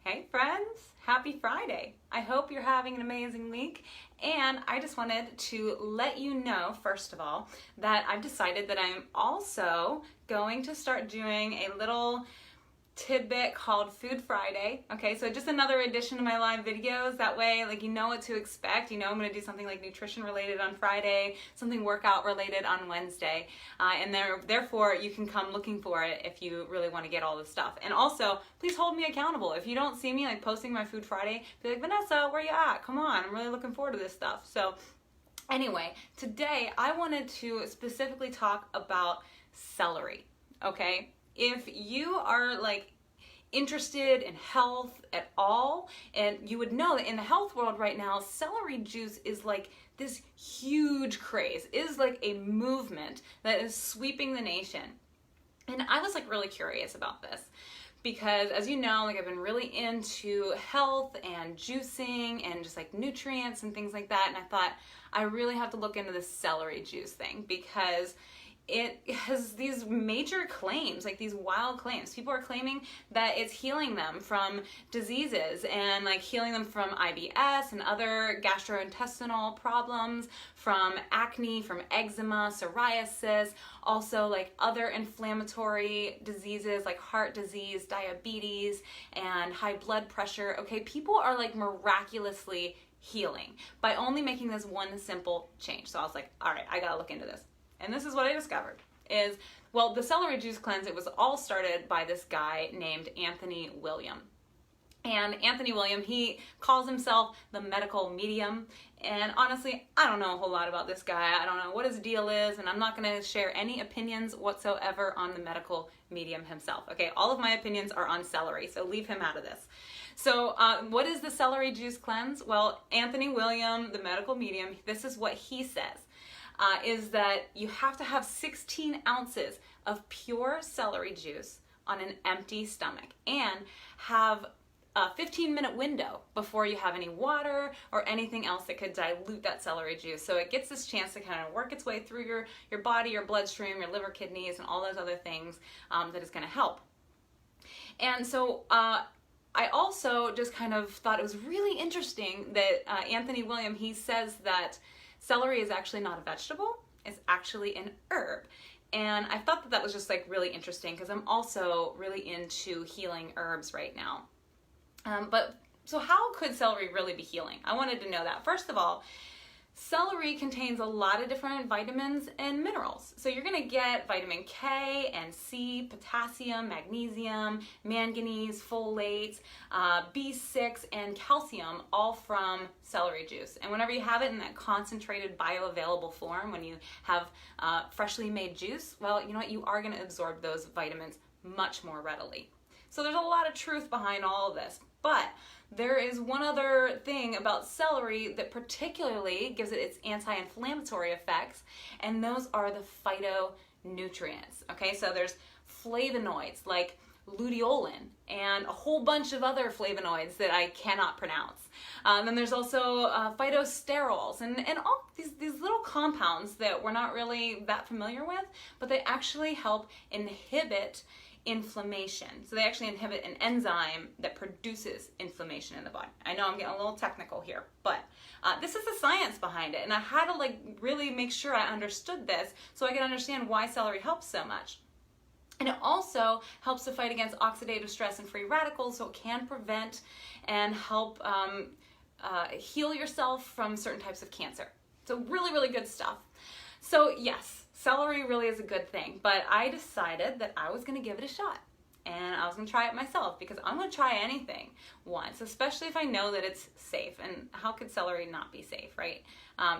Hey friends, happy Friday. I hope you're having an amazing week, and I just wanted to let you know, first of all, that I've decided that I'm also going to start doing a little tidbit called Food Friday. Okay, so just another addition to my live videos. That way, like, you know what to expect. You know I'm going to do something like nutrition related on Friday, something workout related on Wednesday, and therefore you can come looking for it if you really want to get all this stuff. And also, please hold me accountable. If you don't see me like posting my Food Friday, be like, Vanessa, where you at? Come on, I'm really looking forward to this stuff. So anyway, today I wanted to specifically talk about celery. Okay, if you are like interested in health at all, and you would know that in the health world right now, celery juice is like this huge craze, is like a movement that is sweeping the nation. And I was like really curious about this because, as you know, like I've been really into health and juicing and just like nutrients and things like that, and I thought I really have to look into this celery juice thing because it has these major claims, like these wild claims. People are claiming that it's healing them from diseases and like healing them from IBS and other gastrointestinal problems, from acne, from eczema, psoriasis, also like other inflammatory diseases like heart disease, diabetes, and high blood pressure. Okay, people are like miraculously healing by only making this one simple change. So I was like, all right, I gotta look into this. And this is what I discovered is, well, the Celery Juice Cleanse, it was all started by this guy named Anthony William. And Anthony William, he calls himself the medical medium. And honestly, I don't know a whole lot about this guy. I don't know what his deal is, and I'm not gonna share any opinions whatsoever on the medical medium himself. Okay, all of my opinions are on celery, so leave him out of this. So what is the Celery Juice Cleanse? Well, Anthony William, the medical medium, this is what he says. Is that you have to have 16 ounces of pure celery juice on an empty stomach and have a 15-minute window before you have any water or anything else that could dilute that celery juice. So it gets this chance to kind of work its way through your body, your bloodstream, your liver, kidneys, and all those other things that is going to help. And so I also just kind of thought it was really interesting that Anthony William, he says that celery is actually not a vegetable, it's actually an herb. And I thought that that was just like really interesting because I'm also really into healing herbs right now. So how could celery really be healing? I wanted to know that. First of all, celery contains a lot of different vitamins and minerals. So you're gonna get vitamin K and C, potassium, magnesium, manganese, folate, B6, and calcium, all from celery juice. And whenever you have it in that concentrated bioavailable form, when you have freshly made juice, well, you know what, you are gonna absorb those vitamins much more readily. So there's a lot of truth behind all of this, but there is one other thing about celery that particularly gives it its anti-inflammatory effects, and those are the phytonutrients. Okay, so there's flavonoids like luteolin and a whole bunch of other flavonoids that I cannot pronounce. Then there's also phytosterols and all these little compounds that we're not really that familiar with, but they actually help inhibit inflammation. So they actually inhibit an enzyme that produces inflammation in the body. I know I'm getting a little technical here, but this is the science behind it, and I had to like really make sure I understood this so I could understand why celery helps so much. And it also helps to fight against oxidative stress and free radicals, so it can prevent and help heal yourself from certain types of cancer. So really, really good stuff. So yes, celery really is a good thing, but I decided that I was gonna give it a shot. And I was gonna try it myself because I'm gonna try anything once, especially if I know that it's safe. And how could celery not be safe, right?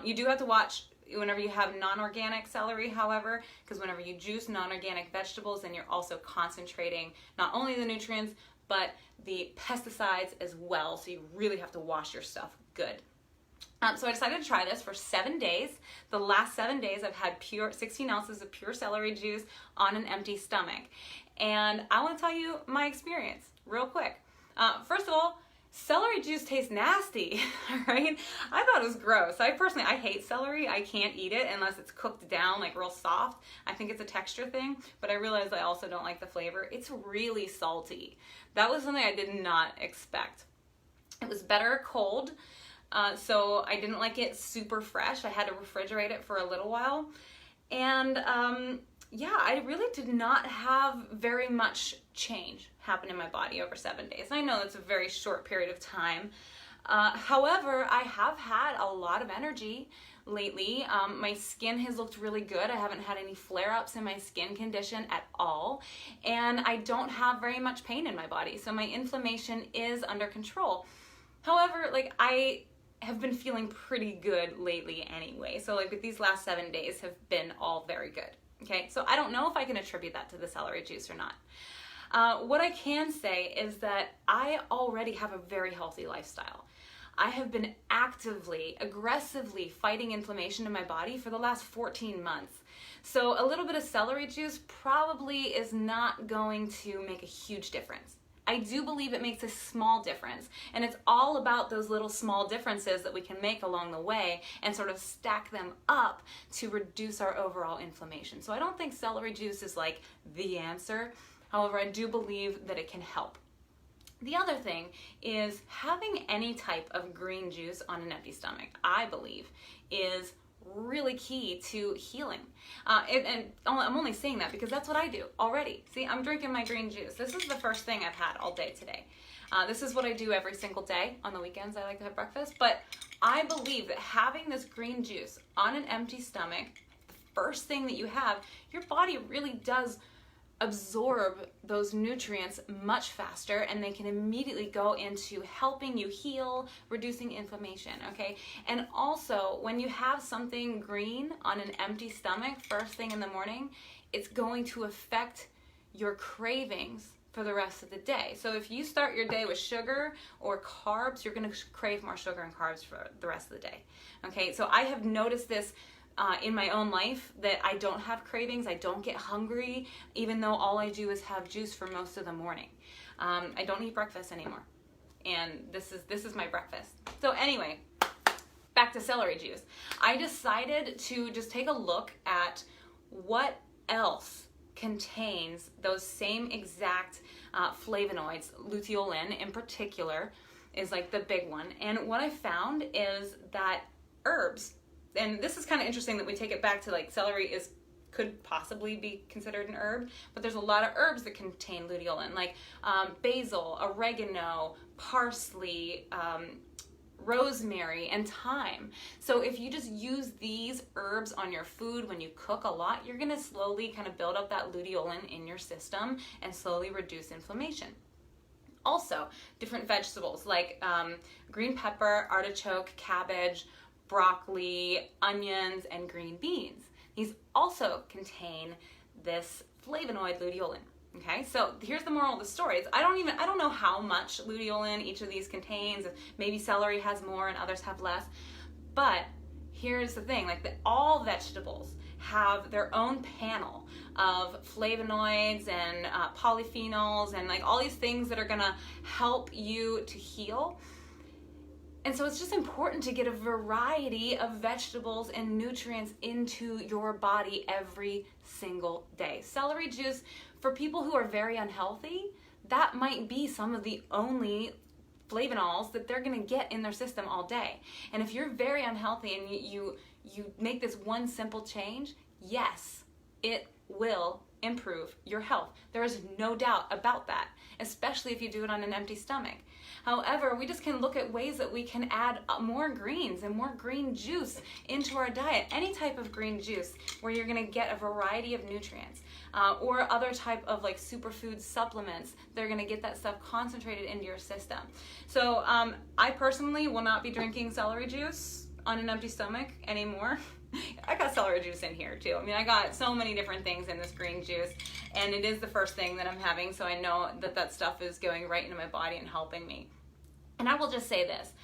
You do have to watch whenever you have non-organic celery, however, because whenever you juice non-organic vegetables, then you're also concentrating not only the nutrients, but the pesticides as well. So you really have to wash your stuff good. So I decided to try this for 7 days. The last 7 days I've had 16 ounces of pure celery juice on an empty stomach. And I want to tell you my experience real quick. First of all, celery juice tastes nasty, right? I thought it was gross. I hate celery. I can't eat it unless it's cooked down like real soft. I think it's a texture thing, but I realized I also don't like the flavor. It's really salty. That was something I did not expect. It was better cold, so I didn't like it super fresh. I had to refrigerate it for a little while. And yeah, I really did not have very much change happen in my body over 7 days. I know that's a very short period of time. However, I have had a lot of energy lately. My skin has looked really good. I haven't had any flare-ups in my skin condition at all. And I don't have very much pain in my body. So my inflammation is under control. However, like I have been feeling pretty good lately anyway. So like these last 7 days have been all very good. Okay, so I don't know if I can attribute that to the celery juice or not. What I can say is that I already have a very healthy lifestyle. I have been actively, aggressively fighting inflammation in my body for the last 14 months. So a little bit of celery juice probably is not going to make a huge difference. I do believe it makes a small difference, and it's all about those little small differences that we can make along the way and sort of stack them up to reduce our overall inflammation. So I don't think celery juice is like the answer. However, I do believe that it can help. The other thing is having any type of green juice on an empty stomach, I believe, is really key to healing. And I'm only saying that because that's what I do already. See, I'm drinking my green juice. This is the first thing I've had all day today. This is what I do every single day. On the weekends, I like to have breakfast. But I believe that having this green juice on an empty stomach, the first thing that you have, your body really does absorb those nutrients much faster, and they can immediately go into helping you heal, reducing inflammation, okay? And also, when you have something green on an empty stomach first thing in the morning, it's going to affect your cravings for the rest of the day. So if you start your day with sugar or carbs, you're going to crave more sugar and carbs for the rest of the day, okay? So I have noticed this in my own life, that I don't have cravings, I don't get hungry, even though all I do is have juice for most of the morning. I don't eat breakfast anymore, and this is my breakfast. So anyway, back to celery juice. I decided to just take a look at what else contains those same exact flavonoids. Luteolin in particular is like the big one, and what I found is that herbs, and this is kind of interesting that we take it back to like celery could possibly be considered an herb, but there's a lot of herbs that contain luteolin, like basil, oregano, parsley, rosemary, and thyme. So if you just use these herbs on your food when you cook a lot, you're gonna slowly kind of build up that luteolin in your system and slowly reduce inflammation. Also, different vegetables like green pepper, artichoke, cabbage, broccoli, onions, and green beans. These also contain this flavonoid luteolin. Okay, so here's the moral of the story. I don't know how much luteolin each of these contains. Maybe celery has more and others have less. But here's the thing, like all vegetables have their own panel of flavonoids and polyphenols and like all these things that are gonna help you to heal. And so it's just important to get a variety of vegetables and nutrients into your body every single day. Celery juice, for people who are very unhealthy, that might be some of the only flavonols that they're gonna get in their system all day. And if you're very unhealthy and you make this one simple change, yes, it will improve your health. There is no doubt about that, especially if you do it on an empty stomach. However, we just can look at ways that we can add more greens and more green juice into our diet. Any type of green juice where you're gonna get a variety of nutrients, or other type of like superfood supplements that are gonna get that stuff concentrated into your system. So I personally will not be drinking celery juice on an empty stomach anymore. I got celery juice in here too. I mean, I got so many different things in this green juice, and it is the first thing that I'm having, so I know that that stuff is going right into my body and helping me. And I will just say this,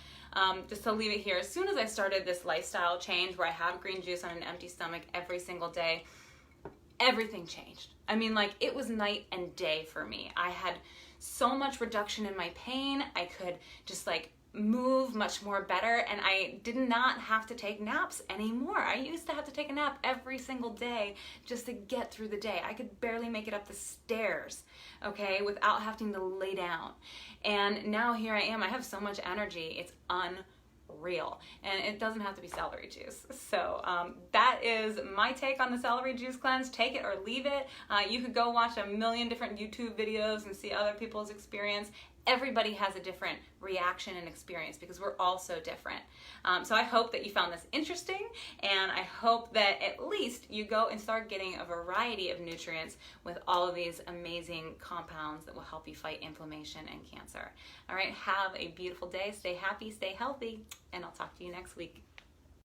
just to leave it here, as soon as I started this lifestyle change where I have green juice on an empty stomach every single day, everything changed. I mean, like, it was night and day for me. I had so much reduction in my pain. I could just like move much more better, and I did not have to take naps anymore. I used to have to take a nap every single day just to get through the day. I could barely make it up the stairs, okay, without having to lay down. And now here I am. I have so much energy. It's unreal. And it doesn't have to be celery juice. So that is my take on the celery juice cleanse. Take it or leave it. You could go watch a million different YouTube videos and see other people's experience. Everybody has a different reaction and experience because we're all so different. So I hope that you found this interesting, and I hope that at least you go and start getting a variety of nutrients with all of these amazing compounds that will help you fight inflammation and cancer. All right, have a beautiful day. Stay happy, stay healthy, and I'll talk to you next week.